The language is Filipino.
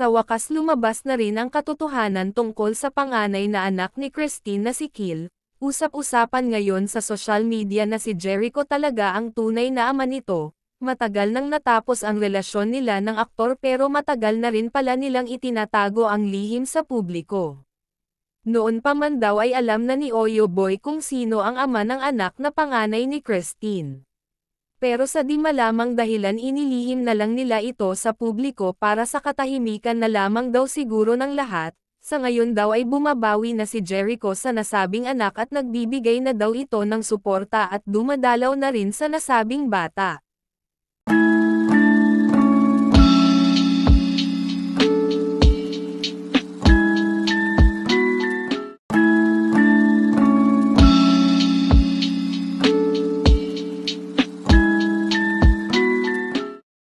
Sa wakas lumabas na rin ang katotohanan tungkol sa panganay na anak ni Christine na si Kill. Usap-usapan ngayon sa social media na si Jericho talaga ang tunay na ama nito. Matagal nang natapos ang relasyon nila ng aktor pero matagal na rin pala nilang itinatago ang lihim sa publiko. Noon pa man daw ay alam na ni Oyo Boy kung sino ang ama ng anak na panganay ni Christine. Pero sa di malamang dahilan inilihim na lang nila ito sa publiko para sa katahimikan na lamang daw siguro ng lahat. Sa ngayon daw ay bumabawi na si Jericho sa nasabing anak at nagbibigay na daw ito ng suporta at dumadalaw na rin sa nasabing bata.